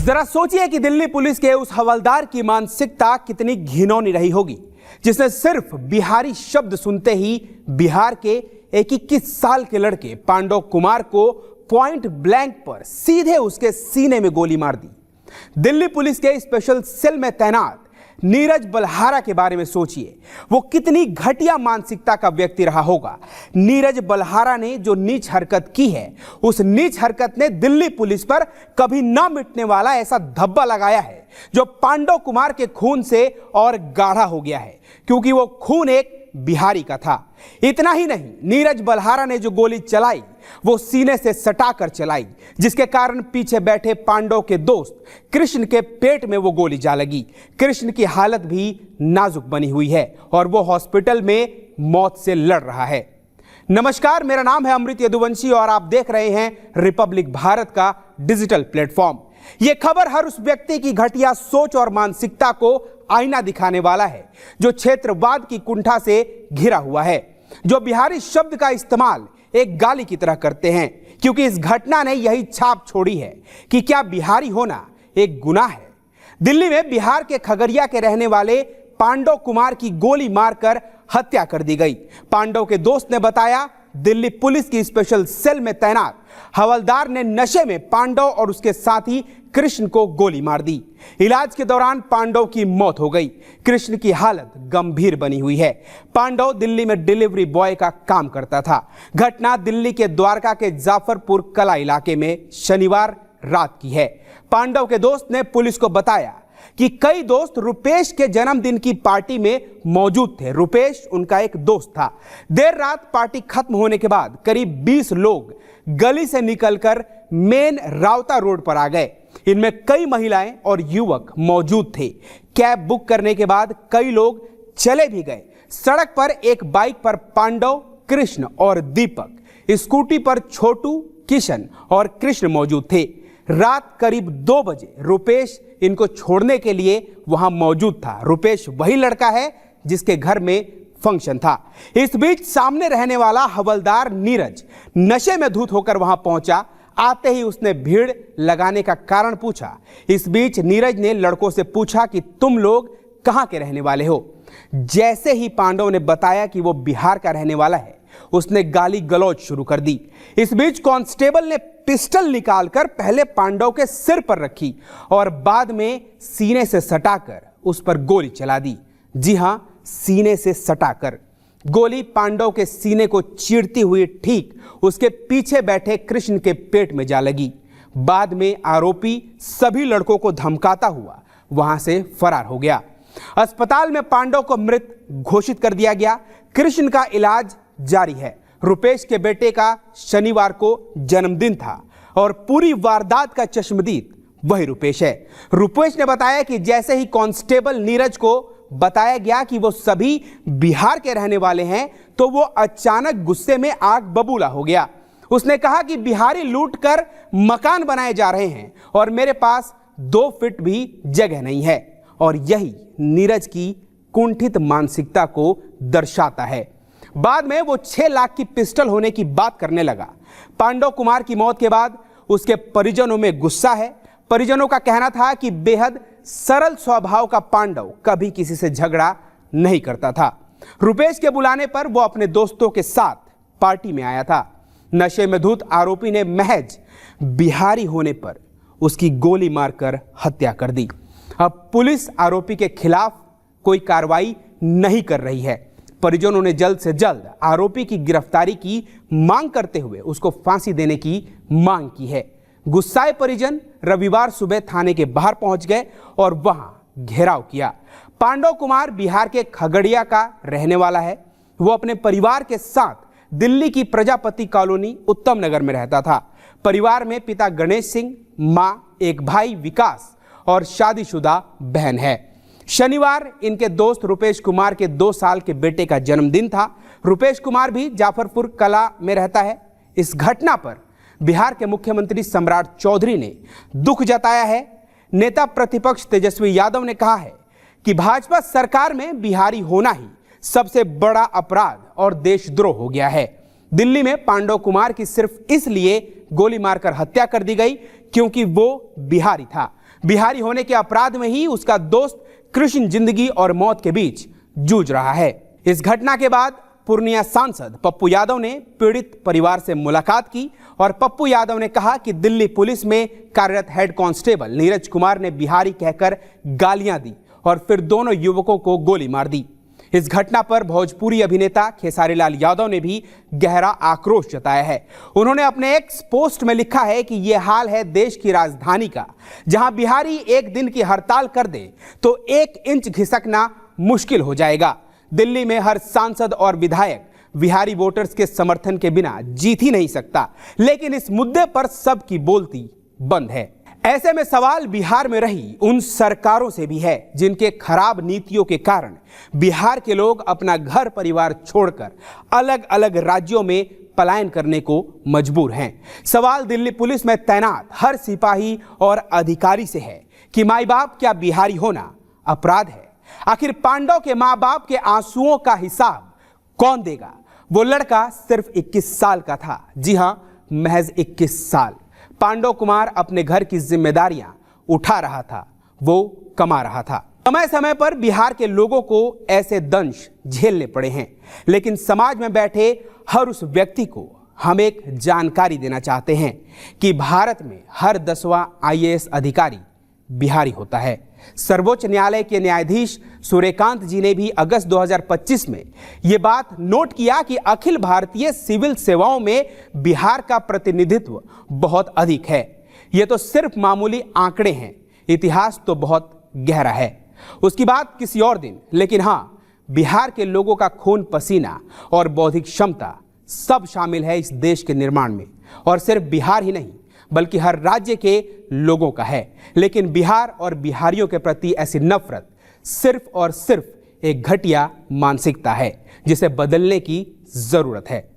जरा सोचिए कि दिल्ली पुलिस के उस हवलदार की मानसिकता कितनी घिनौनी रही होगी, जिसने सिर्फ बिहारी शब्द सुनते ही बिहार के एक 21 साल के लड़के पांडव कुमार को पॉइंट ब्लैंक पर सीधे उसके सीने में गोली मार दी। दिल्ली पुलिस के स्पेशल सेल में तैनात नीरज बलहारा के बारे में सोचिए, वो कितनी घटिया मानसिकता का व्यक्ति रहा होगा। नीरज बलहारा ने जो नीच हरकत की है, उस नीच हरकत ने दिल्ली पुलिस पर कभी ना मिटने वाला ऐसा धब्बा लगाया है, जो पांडव कुमार के खून से और गाढ़ा हो गया है, क्योंकि वो खून एक बिहारी का था। इतना ही नहीं, नीरज बलहारा ने जो गोली चलाई वो सीने से सटाकर चलाई, जिसके कारण पीछे बैठे पांडव के दोस्त कृष्ण के पेट में वो गोली जा लगी। कृष्ण की हालत भी नाजुक बनी हुई है और वो हॉस्पिटल में मौत से लड़ रहा है। नमस्कार, मेरा नाम है अमृत यदुवंशी और आप देख रहे हैं रिपब्लिक भारत का डिजिटल प्लेटफॉर्म। यह खबर हर उस व्यक्ति की घटिया सोच और मानसिकता को आईना दिखाने वाला है, जो क्षेत्रवाद की कुंठा से घिरा हुआ है, जो बिहारी शब्द का इस्तेमाल एक गाली की तरह करते हैं, क्योंकि इस घटना ने यही छाप छोड़ी है कि क्या बिहारी होना एक गुनाह है। दिल्ली में बिहार के खगड़िया के रहने वाले पांडव कुमार की गोली मारकर हत्या कर दी गई। पांडव के दोस्त ने बताया, दिल्ली पुलिस की स्पेशल सेल में तैनात हवलदार ने नशे में पांडव और उसके साथी कृष्ण को गोली मार दी। इलाज के दौरान पांडव की मौत हो गई। कृष्ण की हालत गंभीर बनी हुई है। पांडव दिल्ली में डिलीवरी बॉय का काम करता था। घटना दिल्ली के द्वारका के जाफरपुर कला इलाके में शनिवार रात की है। पांडव के दोस्त ने पुलिस को बताया कि कई दोस्त रुपेश के जन्मदिन की पार्टी में मौजूद थे। रुपेश उनका एक दोस्त था। देर रात पार्टी खत्म होने के बाद करीब 20 लोग गली से निकलकर मेन रावता रोड पर आ गए। इनमें कई महिलाएं और युवक मौजूद थे। कैब बुक करने के बाद कई लोग चले भी गए। सड़क पर एक बाइक पर पांडव, कृष्ण और दीपक, स्कूटी पर छोटू, किशन और कृष्ण मौजूद थे। रात करीब 2 बजे रुपेश इनको छोड़ने के लिए वहां मौजूद था। रुपेश वही लड़का है जिसके घर में फंक्शन था। इस बीच सामने रहने वाला हवलदार नीरज नशे में धुत होकर वहां पहुंचा। आते ही उसने भीड़ लगाने का कारण पूछा। इस बीच नीरज ने लड़कों से पूछा कि तुम लोग कहां के रहने वाले हो। जैसे ही पांडव ने बताया कि वो बिहार का रहने वाला है, उसने गाली गलौज शुरू कर दी। इस बीच कांस्टेबल ने पिस्टल निकालकर पहले पांडव के सिर पर रखी और बाद में सीने से सटाकर उस पर गोली चला दी। जी हां, सीने से सटाकर। गोली पांडव के सीने को चीरती हुई ठीक उसके पीछे बैठे कृष्ण के पेट में जा लगी। बाद में आरोपी सभी लड़कों को धमकाता हुआ वहां से फरार हो गया। अस्पताल में पांडव को मृत घोषित कर दिया गया। कृष्ण का इलाज जारी है। रुपेश के बेटे का शनिवार को जन्मदिन था और पूरी वारदात का चश्मदीद वही रुपेश है। रुपेश ने बताया कि जैसे ही कांस्टेबल नीरज को बताया गया कि वो सभी बिहार के रहने वाले हैं, तो वो अचानक गुस्से में आग बबूला हो गया। उसने कहा कि बिहारी लूट कर मकान बनाए जा रहे हैं और मेरे पास 2 फीट भी जगह नहीं है। और यही नीरज की कुंठित मानसिकता को दर्शाता है। बाद में वो 6 लाख की पिस्टल होने की बात करने लगा। पांडव कुमार की मौत के बाद उसके परिजनों में गुस्सा है। परिजनों का कहना था कि बेहद सरल स्वभाव का पांडव कभी किसी से झगड़ा नहीं करता था। रुपेश के बुलाने पर वो अपने दोस्तों के साथ पार्टी में आया था। नशे में धुत आरोपी ने महज बिहारी होने पर उसकी गोली मारकर हत्या कर दी। अब पुलिस आरोपी के खिलाफ कोई कार्रवाई नहीं कर रही है। परिजनों ने जल्द से जल्द आरोपी की गिरफ्तारी की मांग करते हुए उसको फांसी देने की मांग की है। गुस्साए परिजन रविवार सुबह थाने के बाहर पहुंच गए और वहां घेराव किया। पांडव कुमार बिहार के खगड़िया का रहने वाला है। वो अपने परिवार के साथ दिल्ली की प्रजापति कॉलोनी उत्तम नगर में रहता था। परिवार में पिता गणेश सिंह, मां, एक भाई विकास और शादीशुदा बहन है। शनिवार इनके दोस्त रुपेश कुमार के 2 साल के बेटे का जन्मदिन था। रुपेश कुमार भी जाफरपुर कला में रहता है। इस घटना पर बिहार के मुख्यमंत्री सम्राट चौधरी ने दुख जताया है। नेता प्रतिपक्ष तेजस्वी यादव ने कहा है कि भाजपा सरकार में बिहारी होना ही सबसे बड़ा अपराध और देशद्रोह हो गया है। दिल्ली में पांडव कुमार की सिर्फ इसलिए गोली मारकर हत्या कर दी गई क्योंकि वो बिहारी था। बिहारी होने के अपराध में ही उसका दोस्त कृष्ण जिंदगी और मौत के बीच जूझ रहा है। इस घटना के बाद पूर्णिया सांसद पप्पू यादव ने पीड़ित परिवार से मुलाकात की और पप्पू यादव ने कहा कि दिल्ली पुलिस में कार्यरत हेड कांस्टेबल नीरज कुमार ने बिहारी कहकर गालियां दी और फिर दोनों युवकों को गोली मार दी। इस घटना पर भोजपुरी अभिनेता खेसारी लाल यादव ने भी गहरा आक्रोश जताया है। उन्होंने अपने एक्स पोस्ट में लिखा है कि यह हाल है देश की राजधानी का, जहां बिहारी एक दिन की हड़ताल कर दे तो 1 इंच खिसकना मुश्किल हो जाएगा। दिल्ली में हर सांसद और विधायक बिहारी वोटर्स के समर्थन के बिना जीत ही नहीं सकता, लेकिन इस मुद्दे पर सबकी बोलती बंद है। ऐसे में सवाल बिहार में रही उन सरकारों से भी है जिनके खराब नीतियों के कारण बिहार के लोग अपना घर परिवार छोड़कर अलग अलग राज्यों में पलायन करने को मजबूर हैं। सवाल दिल्ली पुलिस में तैनात हर सिपाही और अधिकारी से है कि माई बाप क्या बिहारी होना अपराध है? आखिर पांडव के मां बाप के आंसुओं का हिसाब कौन देगा? वो लड़का सिर्फ 21 साल का था। जी हां, महज 21 साल। पांडव कुमार अपने घर की जिम्मेदारियां उठा रहा था, वो कमा रहा था। समय समय पर बिहार के लोगों को ऐसे दंश झेलने पड़े हैं, लेकिन समाज में बैठे हर उस व्यक्ति को हम एक जानकारी देना चाहते हैं कि भारत में हर 10वां IAS अधिकारी बिहारी होता है। सर्वोच्च न्यायालय के न्यायाधीश सूर्यकांत जी ने भी अगस्त 2025 में यह बात नोट किया कि अखिल भारतीय सिविल सेवाओं में बिहार का प्रतिनिधित्व बहुत अधिक है। यह तो सिर्फ मामूली आंकड़े हैं, इतिहास तो बहुत गहरा है। उसकी बात किसी और दिन। लेकिन हां, बिहार के लोगों का खून पसीना और बौद्धिक क्षमता सब शामिल है इस देश के निर्माण में, और सिर्फ बिहार ही नहीं बल्कि हर राज्य के लोगों का है। लेकिन बिहार और बिहारियों के प्रति ऐसी नफरत सिर्फ और सिर्फ एक घटिया मानसिकता है जिसे बदलने की जरूरत है।